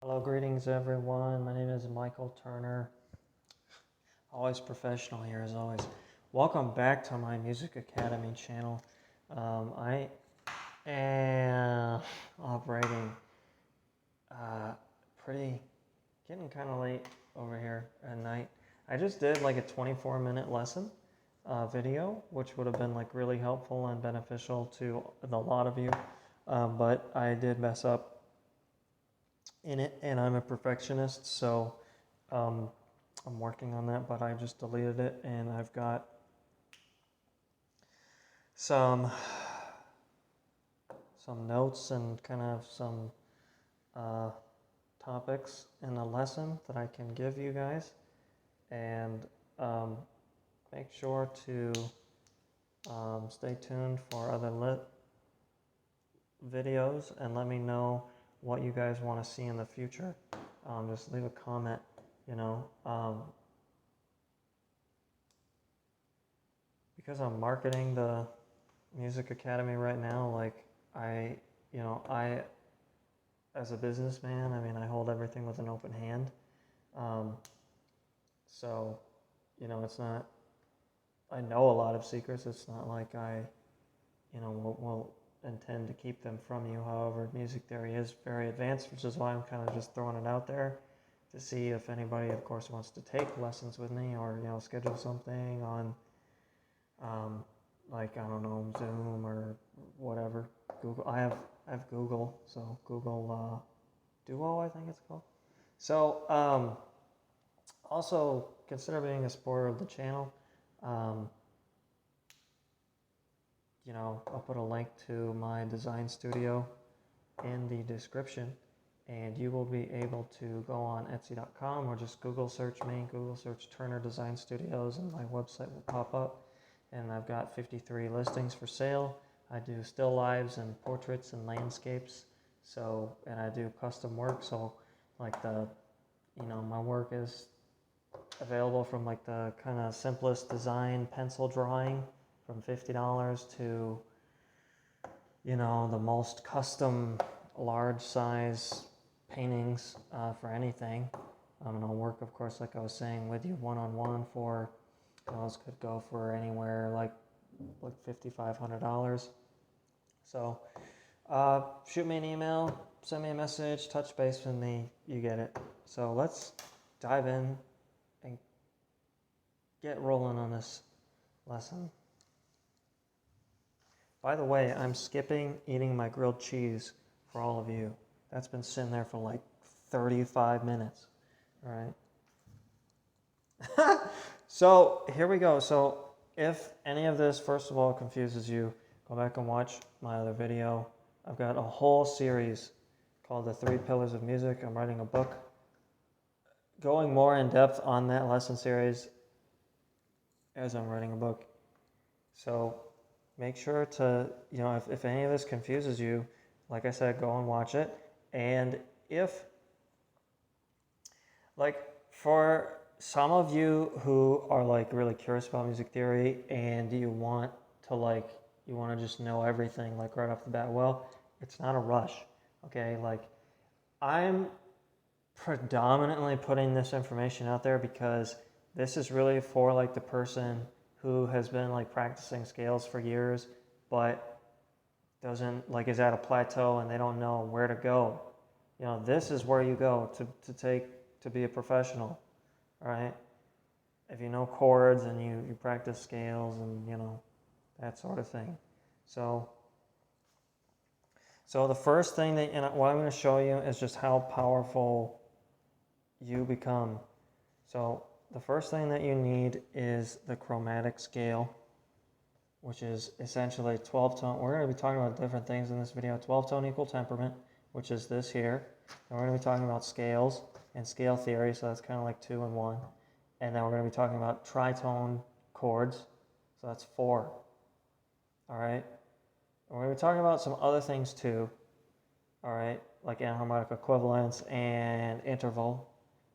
Hello, greetings everyone. My name is Michael Turner. Always professional here as always. Welcome back to my Music Academy channel. I am operating getting kind of late over here at night. I just did like a 24-minute lesson video, which would have been like really helpful and beneficial to a lot of you. But I did mess up in it, and I'm a perfectionist, so I'm working on that, but I just deleted it, and I've got some notes and kind of some topics in a lesson that I can give you guys, and make sure to stay tuned for other videos and let me know what you guys want to see in the future. Just leave a comment, because I'm marketing the Music Academy right now. Like I as a businessman, I hold everything with an open hand. So it's not, I know a lot of secrets. It's not like I will intend to keep them from you. However, music theory is very advanced, which is why I'm kind of just throwing it out there to see if anybody, of course, wants to take lessons with me, or schedule something on like, I don't know, Zoom or whatever. Google. I have Google, so Google Duo, I think it's called. So also consider being a supporter of the channel. I'll put a link to my design studio in the description, and you will be able to go on Etsy.com or just Google search me, Google search Turner Design Studios, and my website will pop up. And I've got 53 listings for sale. I do still lives and portraits and landscapes. So, and I do custom work. So like my work is available from like the kind of simplest design pencil drawing from $50 to the most custom large size paintings for anything. And I'll work, of course, like I was saying, with you one-on-one for, those could go for anywhere like $5,500. So shoot me an email, send me a message, touch base with me, you get it. So let's dive in and get rolling on this lesson. By the way, I'm skipping eating my grilled cheese for all of you. That's been sitting there for like 35 minutes. All right. So here we go. So if any of this, first of all, confuses you, go back and watch my other video. I've got a whole series called The 3 Pillars of Music. I'm writing a book going more in depth on that lesson series as I'm writing a book. So make sure to, if any of this confuses you, like I said, go and watch it. And if, like, for some of you who are like really curious about music theory and you want to just know everything like right off the bat, well, it's not a rush, okay? Like, I'm predominantly putting this information out there because this is really for like the person who has been like practicing scales for years but doesn't, like, is at a plateau and they don't know where to go. This is where you go to be a professional. All right, if you know chords and you practice scales and that sort of thing. So the first thing what I'm going to show you is just how powerful you become. So the first thing that you need is the chromatic scale, which is essentially 12-tone. We're going to be talking about different things in this video. 12-tone equal temperament, which is this here. And we're going to be talking about scales and scale theory, so that's kind of like 2 and 1. And then we're going to be talking about tritone chords, so that's 4. All right? And we're going to be talking about some other things too, all right, like anharmonic equivalence and interval.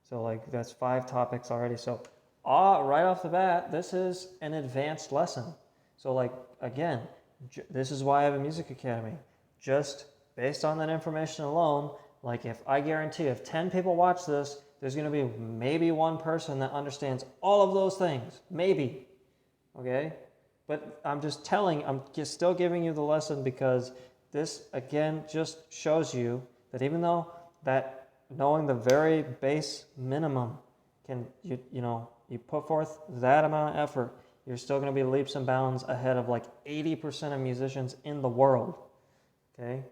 So like that's 5 topics already. So right off the bat, this is an advanced lesson. So like, again, this is why I have a music academy. Just based on that information alone, Like if I guarantee if 10 people watch this, there's going to be maybe one person that understands all of those things. Maybe. Okay? But I'm just still giving you the lesson because this, again, just shows you that even though that knowing the very base minimum you put forth that amount of effort, you're still going to be leaps and bounds ahead of like 80% of musicians in the world. Okay?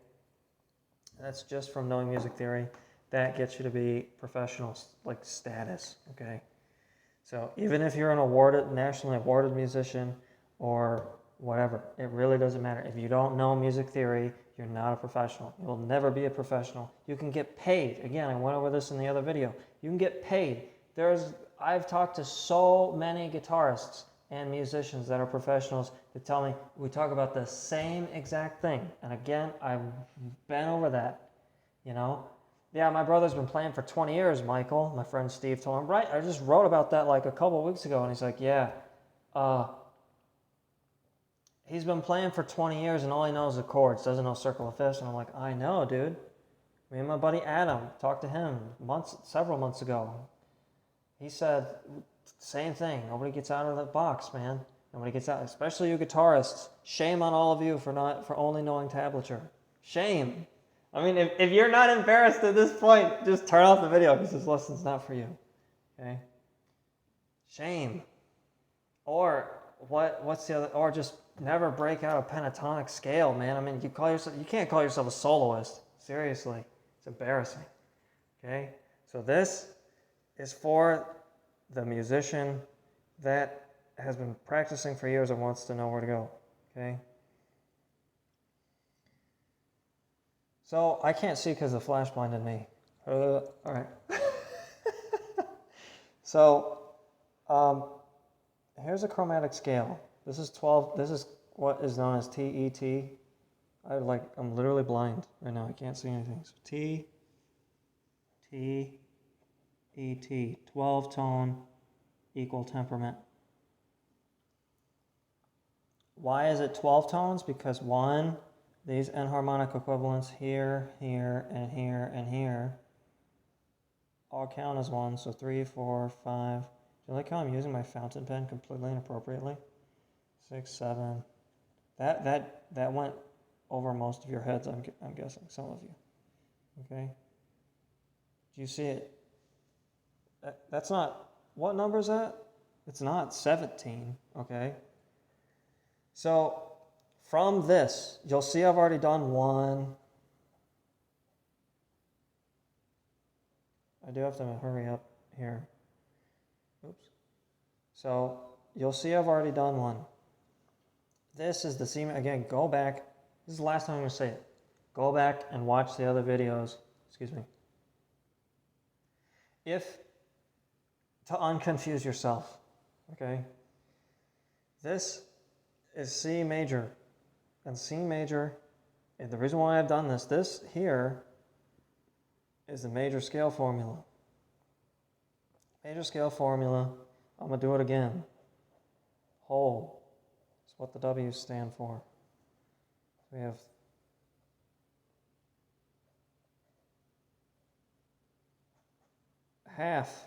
That's just from knowing music theory. That gets you to be professional, like status. Okay? So even if you're an nationally awarded musician or whatever, it really doesn't matter. If you don't know music theory, you're not a professional. You'll never be a professional. You can get paid. Again, I went over this in the other video. You can get paid. I've talked to so many guitarists and musicians that are professionals that tell me we talk about the same exact thing. And again, I've been over that, Yeah, my brother's been playing for 20 years, Michael. My friend Steve told him, right, I just wrote about that like a couple of weeks ago. And he's like, yeah, he's been playing for 20 years and all he knows is chords, doesn't know circle of fifths. And I'm like, I know, dude. Me and my buddy Adam talked to him several months ago. He said, same thing. Nobody gets out of the box, man. Nobody gets out, especially you guitarists. Shame on all of you for only knowing tablature. Shame. I mean, if you're not embarrassed at this point, just turn off the video because this lesson's not for you. Okay? Shame. Or what's the other? Or just never break out a pentatonic scale, man. I mean, you can't call yourself a soloist. Seriously, it's embarrassing. Okay? So this is for the musician that has been practicing for years and wants to know where to go. Okay? So I can't see because the flash blinded me. All right. So here's a chromatic scale. This is 12. This is what is known as TET. I'm literally blind right now. I can't see anything. So TET, 12 tone, equal temperament. Why is it 12 tones? Because these enharmonic equivalents here, here, and here, and here all count as one. So 3, 4, 5. Do you like how I'm using my fountain pen completely inappropriately? 6, 7. That went over most of your heads, I'm guessing, some of you. Okay? Do you see it? That's not, what number is that? It's not 17, okay? So from this, you'll see I've already done one. I do have to hurry up here. Oops. So you'll see I've already done one. This is the C, again, go back. This is the last time I'm going to say it. Go back and watch the other videos. Excuse me. To unconfuse yourself, okay? This is C major. And C major, and the reason why I've done this here is the major scale formula. Major scale formula, I'm going to do it again. Whole is what the W's stand for. We have half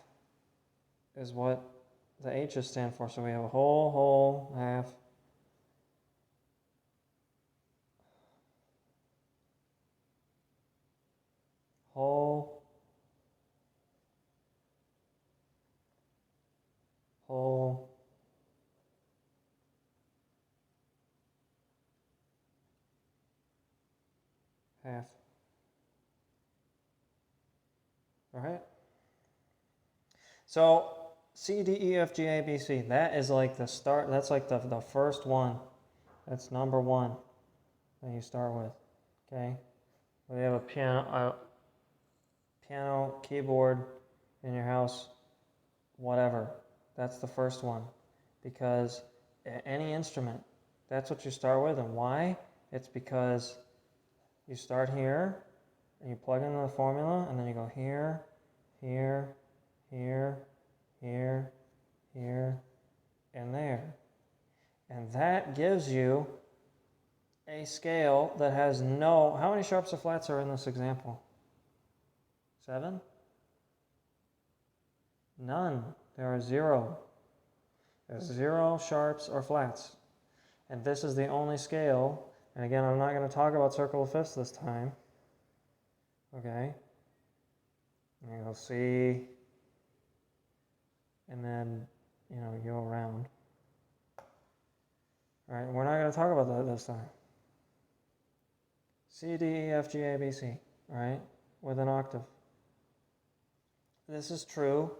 is what the H's stand for. So we have a whole, half. Whole, half. All right? So C, D, E, F, G, A, B, C. That is like the start. That's like the first one. That's number one that you start with. Okay? We have a piano, keyboard in your house, whatever. That's the first one. Because any instrument, that's what you start with. And why? It's because you start here, and you plug in the formula, and then you go here, here, here, here, here, and there. And that gives you a scale that has how many sharps or flats are in this example? 7? None. There are 0. There's 0 sharps or flats. And this is the only scale. And again, I'm not going to talk about circle of fifths this time. Okay? And you'll see, and then, you go around. All right, we're not going to talk about that this time. C, D, E, F, G, A, B, C, all right, with an octave. This is true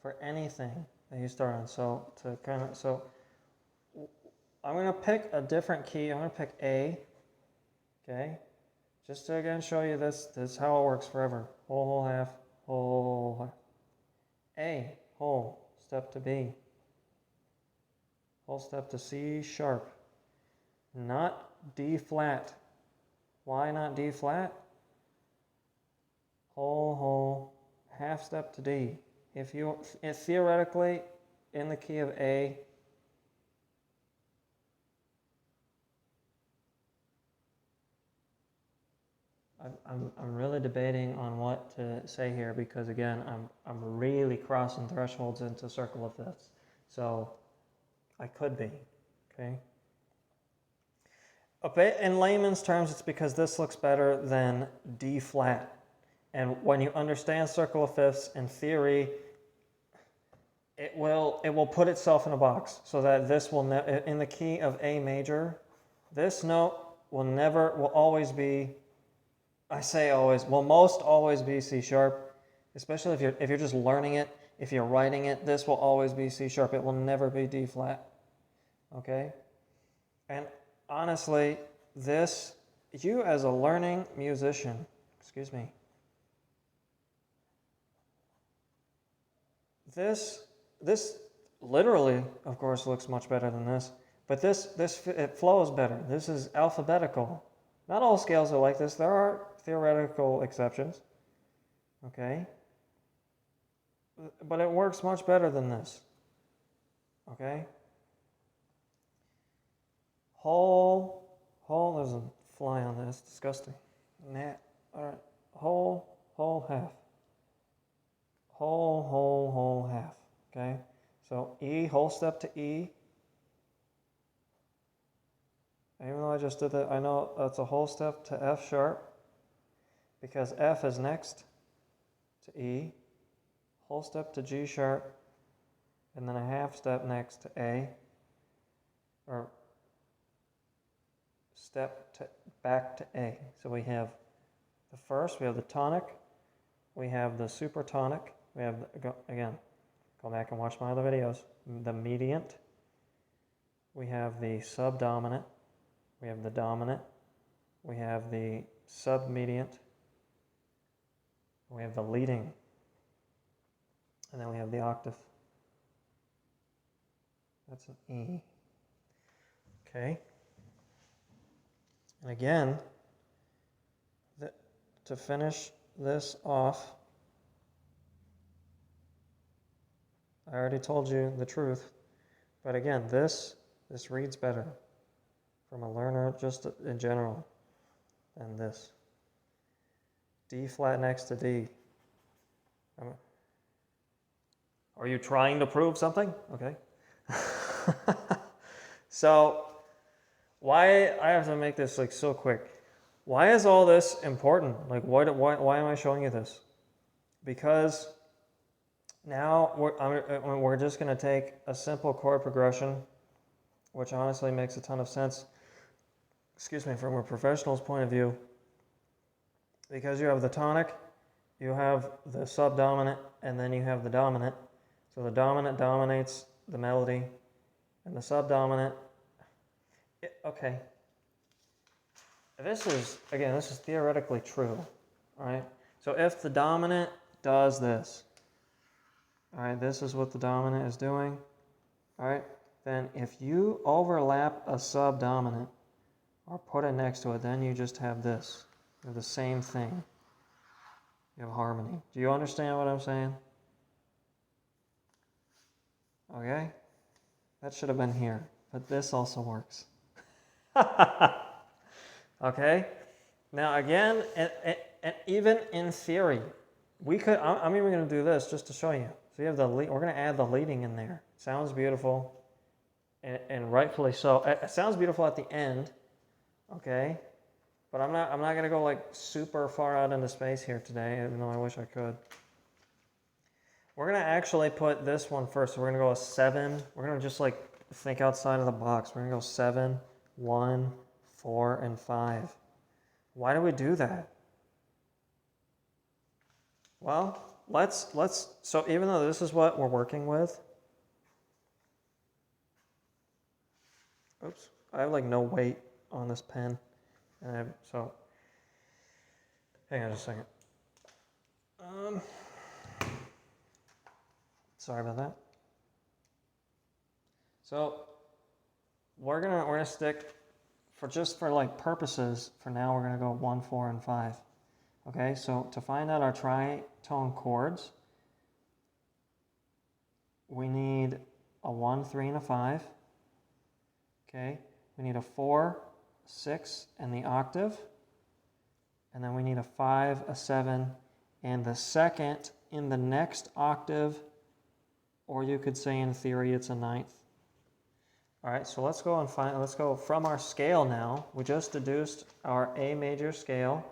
for anything that you start on. So I'm going to pick a different key. I'm going to pick A, okay? Just to again show you this is how it works forever. Whole, whole, half, whole, half. A, whole, step to B. Whole step to C sharp. Not D flat. Why not D flat? Whole, whole, half step to D. If theoretically, in the key of A, I'm really debating on what to say here because again I'm really crossing thresholds into circle of fifths, so I could be, okay. A bit in layman's terms, it's because this looks better than D flat, and when you understand circle of fifths in theory, it will put itself in a box so that this will in the key of A major, this note will always be. I say always, will most always be C sharp, especially if you're just learning it. If you're writing it, this will always be C sharp. It will never be D flat. Okay? And honestly, you as a learning musician, this literally, of course, looks much better than this, but it flows better. This is alphabetical. Not all scales are like this. There are theoretical exceptions, okay? But it works much better than this, okay? Whole, there's a fly on this, disgusting. All right, whole, half. Whole, half, okay? So E, whole step to E. Even though I just did that, I know that's a whole step to F sharp because F is next to E, whole step to G sharp, and then a half step next to A, or step back to A. So we have the first, we have the tonic, we have the supertonic, we have, again, go back and watch my other videos, the mediant, we have the subdominant, we have the dominant, we have the submediant, we have the leading, and then we have the octave. That's an E. Okay. And again, to finish this off, I already told you the truth, but again, this reads better from a learner just in general than this. D flat next to D. Are you trying to prove something? Okay. So, why I have to make this like so quick? Why is all this important? Like, why am I showing you this? Because now we're just going to take a simple chord progression, which honestly makes a ton of sense. From a professional's point of view, because you have the tonic, you have the subdominant, and then you have the dominant. So the dominant dominates the melody, and the subdominant, okay. This is theoretically true, all right? So if the dominant does this, all right, this is what the dominant is doing, all right? Then if you overlap a subdominant, or put it next to it, then you just have this. You have the same thing. You have harmony. Do you understand what I'm saying? Okay? That should have been here, but this also works. Okay? Now again, and even in theory, I'm even going to do this just to show you. So you have we're going to add the leading in there. Sounds beautiful, and rightfully so. It sounds beautiful at the end, okay? But I'm not going to go like super far out into space here today, even though I wish I could. We're going to actually put this one first. So we're going to go a 7. We're going to just like think outside of the box. We're going to go 7, 1, 4, and 5. Why do we do that? Well, so even though this is what we're working with, oops, I have like no weight on this pen. So, hang on just a second. Sorry about that. So, we're gonna stick for like purposes. For now, we're gonna go 1, 4, and 5. Okay. So to find out our tritone chords, we need a 1, 3, and a 5. Okay. We need a 4, 6, and the octave. And then we need a 5, a 7, and the second in the next octave, or you could say in theory it's a 9th. All right, so let's go from our scale now. We just deduced our A major scale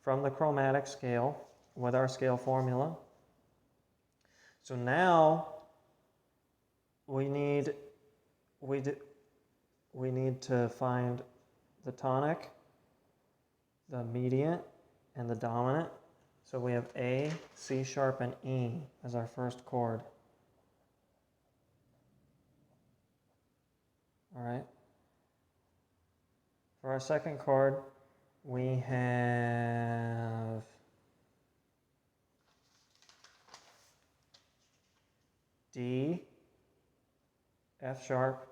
from the chromatic scale with our scale formula. So now we need to find the tonic, the mediant, and the dominant. So we have A, C sharp, and E as our first chord. All right. For our second chord, we have D, F sharp,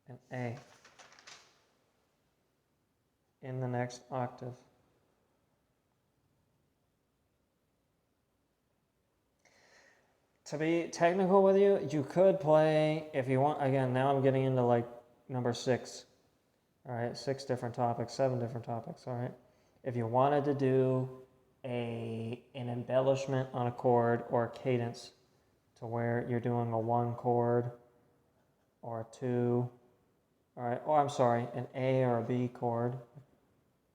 and A in the next octave. To be technical with you, you could play, if you want, again, now I'm getting into like number 6. All right, 6 different topics, 7 different topics, all right? If you wanted to do an embellishment on a chord or a cadence to where you're doing a 1 chord or a 2, all right, or I'm sorry, an A or a B chord.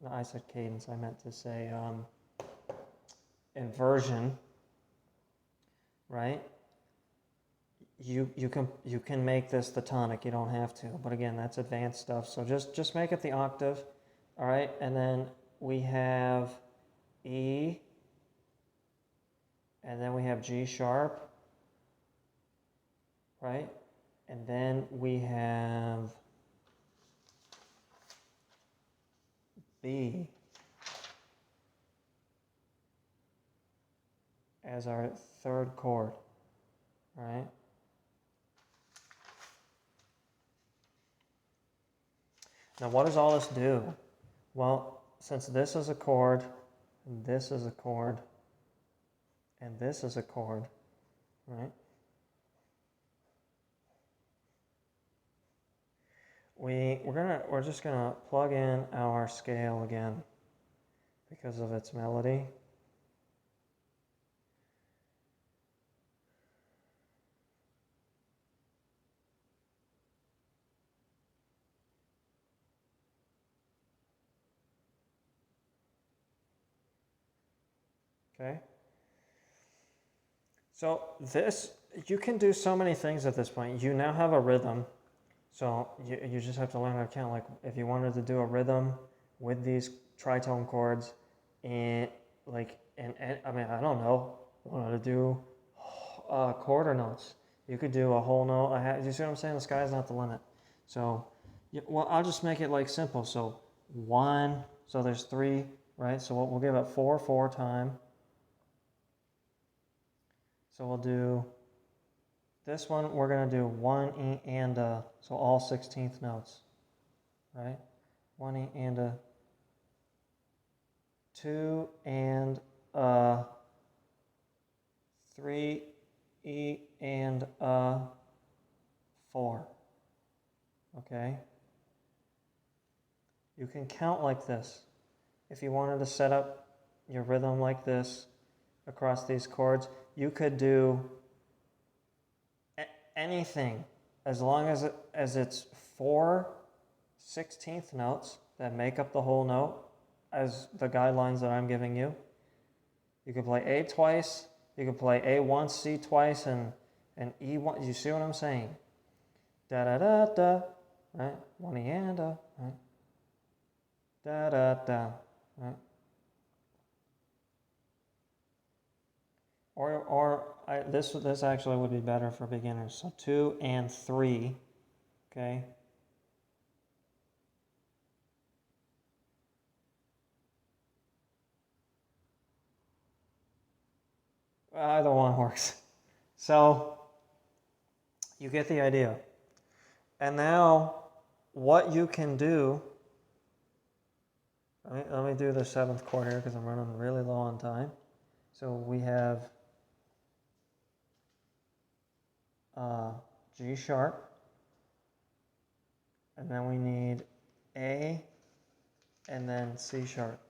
No, I said cadence, I meant to say inversion, right? You can make this the tonic. You don't have to, but again, that's advanced stuff. So just make it the octave, all right? And then we have E, and then we have G sharp, right? And then we have B as our third chord, all right? Now, what does all this do? Well, since this is a chord, and this is a chord, and this is a chord, right? We're just gonna plug in our scale again because of its melody. Okay. So you can do so many things at this point. You now have a rhythm. So you just have to learn how to count. Like if you wanted to do a rhythm with these tritone chords, and I mean, I don't know, wanted to do quarter notes. You could do a whole note. You see what I'm saying? The sky's not the limit. So, well, I'll just make it like simple. So 1. So there's 3, right? So we'll give it 4 time. So we'll do this one. We're going to do 1 E and a, so all 16th notes, right? 1 E and a, 2 and a, 3 E and a, 4. Okay? You can count like this. if you wanted to set up your rhythm like this across these chords, you could do anything as long as it's 4/16 notes that make up the whole note as the guidelines that I'm giving you. You could play A twice, you could play A once, C twice, and E once. You see what I'm saying? Da da da da, right? One E and a, right? Da da da, right? This actually would be better for beginners. So 2 and 3, okay? Either one works. So you get the idea. And now what you can do, let me do the 7th chord here because I'm running really low on time. So we have G sharp, and then we need A, and then C sharp.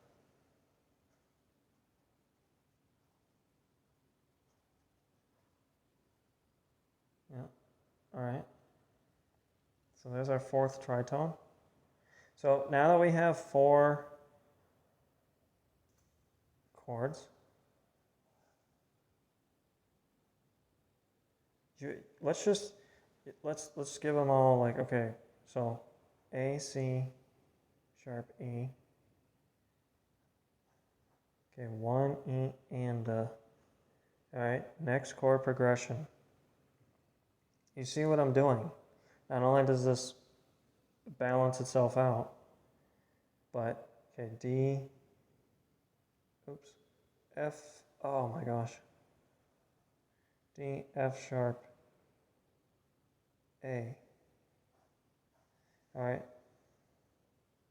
Yeah, all right. So there's our 4th tritone. So now that we have 4 chords, let's give them all like, okay, so A, C, sharp, E. Okay, 1 E and all right, next chord progression. You see what I'm doing? Not only does this balance itself out, but okay, D, oops, F, oh my gosh, D, F sharp, A. All right,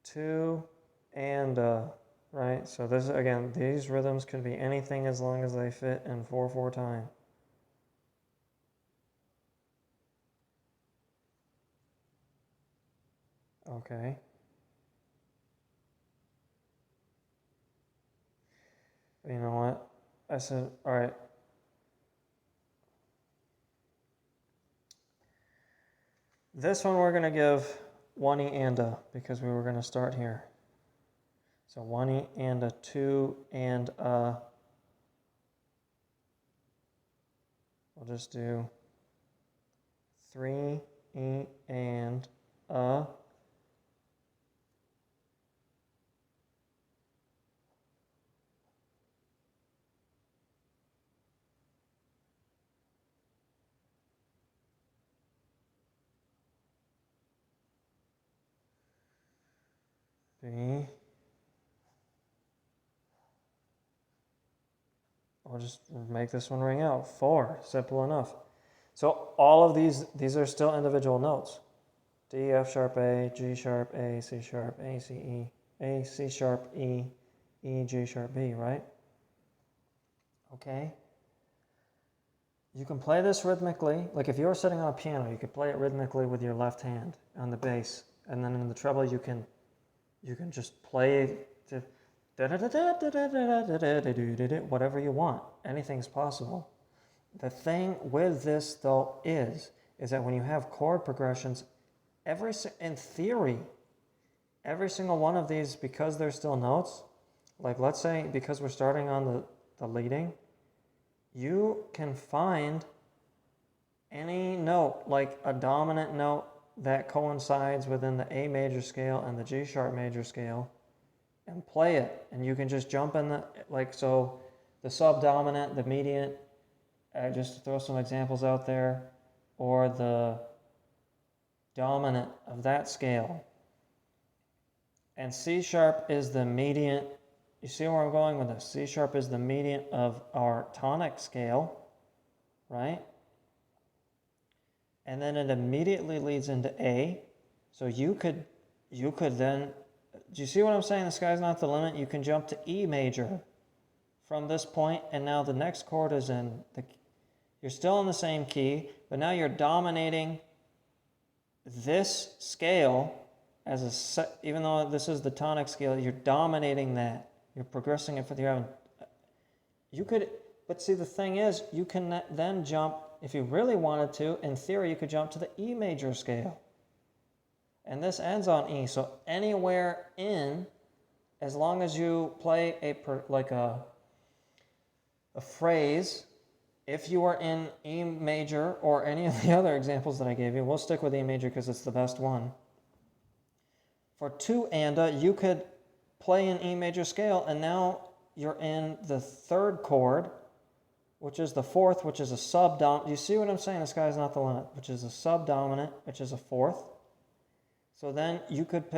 2 and right. So this again, these rhythms can be anything as long as they fit in 4/4 time. Okay. You know what? I said, all right. This one we're going to give 1 E and a because we were going to start here. So 1 E and a, 2 and a. We'll just do 3 E and a. B. I'll just make this one ring out. 4, simple enough. So all of these are still individual notes. D, F sharp, A, G sharp, A, C sharp, A, C, E, A, C sharp, E, E, G sharp, B, right? Okay. You can play this rhythmically. Like if you were sitting on a piano, you could play it rhythmically with your left hand on the bass. And then in the treble, you can just play to whatever you want. Anything's possible. The thing with this though is that when you have chord progressions, in theory, every single one of these, because they're still notes, like let's say because we're starting on the leading, you can find any note, like a dominant note that coincides within the A major scale and the G sharp major scale, and play it. And you can just jump in so the subdominant, the median, just to throw some examples out there, or the dominant of that scale. And C sharp is the median. You see where I'm going with this? C sharp is the median of our tonic scale, right? And then it immediately leads into A. So you could then, do you see what I'm saying? The sky's not the limit. You can jump to E major from this point, and now the next chord is you're still in the same key, but now you're dominating this scale even though this is the tonic scale, you're dominating that. You're progressing it for the you could, but see, the thing is, you can then jump, if you really wanted to, in theory, you could jump to the E major scale. And this ends on E, so anywhere in, as long as you play a phrase, if you are in E major or any of the other examples that I gave you, we'll stick with E major because it's the best one. For 2 anda, you could play in E major scale, and now you're in the 3rd chord, which is the 4th, which is a subdominant. You see what I'm saying? The sky's not the limit, which is a subdominant, which is a 4th. So then you could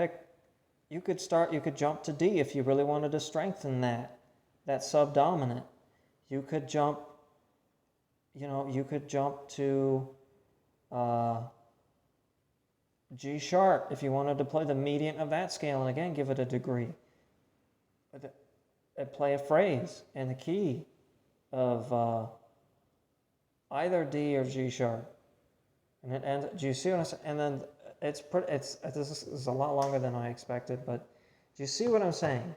jump to D if you really wanted to strengthen that subdominant. You could jump, to G sharp if you wanted to play the median of that scale, and again, give it a degree. Play a phrase in the key of either D or G sharp. And it ends, do you see what I'm saying? And then this is a lot longer than I expected, but do you see what I'm saying?